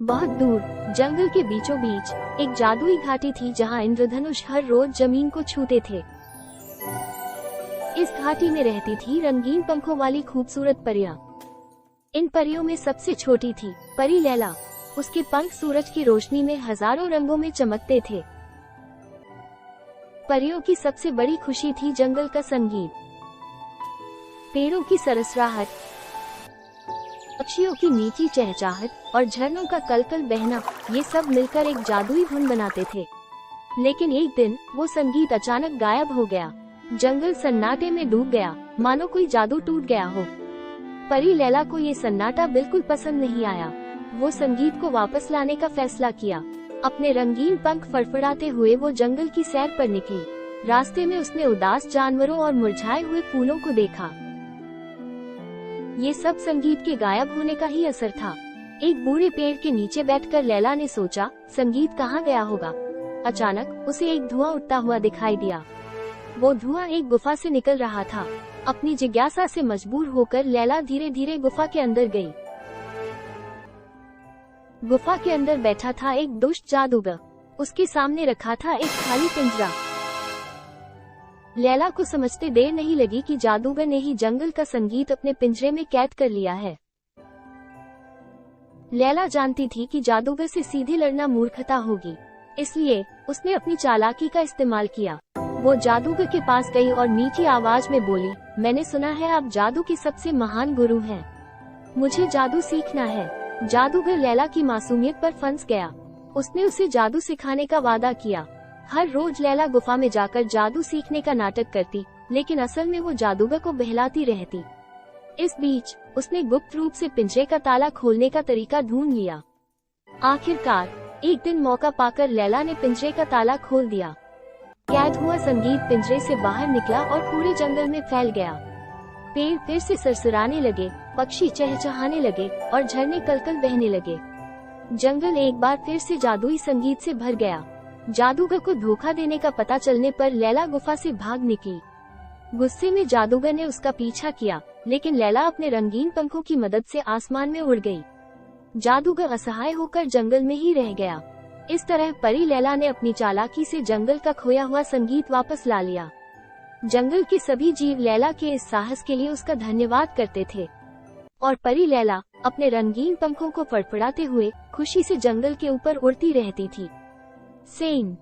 बहुत दूर जंगल के बीचों बीच एक जादुई घाटी थी जहां इंद्रधनुष हर रोज जमीन को छूते थे। इस घाटी में रहती थी रंगीन पंखों वाली खूबसूरत परियां। इन परियों में सबसे छोटी थी परी लैला। उसके पंख सूरज की रोशनी में हजारों रंगों में चमकते थे। परियों की सबसे बड़ी खुशी थी जंगल का संगीत, पेड़ों की सरसराहट, पक्षियों की मीठी चहचहाट और झरनों का कलकल बहना। ये सब मिलकर एक जादुई धुन बनाते थे। लेकिन एक दिन वो संगीत अचानक गायब हो गया। जंगल सन्नाटे में डूब गया, मानो कोई जादू टूट गया हो। परी लैला को ये सन्नाटा बिल्कुल पसंद नहीं आया। वो संगीत को वापस लाने का फैसला किया। अपने रंगीन पंख फड़फड़ाते हुए वो जंगल की सैर पर निकली। रास्ते में उसने उदास जानवरों और मुरझाए हुए फूलों को देखा। ये सब संगीत के गायब होने का ही असर था। एक बूढ़े पेड़ के नीचे बैठकर लैला ने सोचा, संगीत कहाँ गया होगा। अचानक उसे एक धुआं उठता हुआ दिखाई दिया। वो धुआं एक गुफा से निकल रहा था। अपनी जिज्ञासा से मजबूर होकर लैला धीरे धीरे गुफा के अंदर गई। गुफा के अंदर बैठा था एक दुष्ट जादूगर। उसके सामने रखा था एक खाली पिंजरा। लैला को समझते देर नहीं लगी कि जादूगर ने ही जंगल का संगीत अपने पिंजरे में कैद कर लिया है। लैला जानती थी कि जादूगर से सीधे लड़ना मूर्खता होगी, इसलिए उसने अपनी चालाकी का इस्तेमाल किया। वो जादूगर के पास गई और मीठी आवाज में बोली, मैंने सुना है आप जादू के सबसे महान गुरु हैं। मुझे जादू सीखना है। जादूगर लैला की मासूमियत पर फंस गया। उसने उसे जादू सिखाने का वादा किया। हर रोज लैला गुफा में जाकर जादू सीखने का नाटक करती, लेकिन असल में वो जादूगर को बहलाती रहती। इस बीच उसने गुप्त रूप से पिंजरे का ताला खोलने का तरीका ढूंढ लिया। आखिरकार एक दिन मौका पाकर लैला ने पिंजरे का ताला खोल दिया। कैद हुआ संगीत पिंजरे से बाहर निकला और पूरे जंगल में फैल गया। पेड़ फिर से सरसराने लगे, पक्षी चहचहाने लगे और झरने कलकल बहने लगे। जंगल एक बार फिर से जादुई संगीत से भर गया। जादूगर को धोखा देने का पता चलने पर लैला गुफा से भाग निकली। गुस्से में जादूगर ने उसका पीछा किया, लेकिन लैला अपने रंगीन पंखों की मदद से आसमान में उड़ गई। जादूगर असहाय होकर जंगल में ही रह गया। इस तरह परी लैला ने अपनी चालाकी से जंगल का खोया हुआ संगीत वापस ला लिया। जंगल के सभी जीव लैला के इस साहस के लिए उसका धन्यवाद करते थे और परी लैला अपने रंगीन पंखों को फड़फड़ाते हुए खुशी से जंगल के ऊपर उड़ती रहती थी। सेन।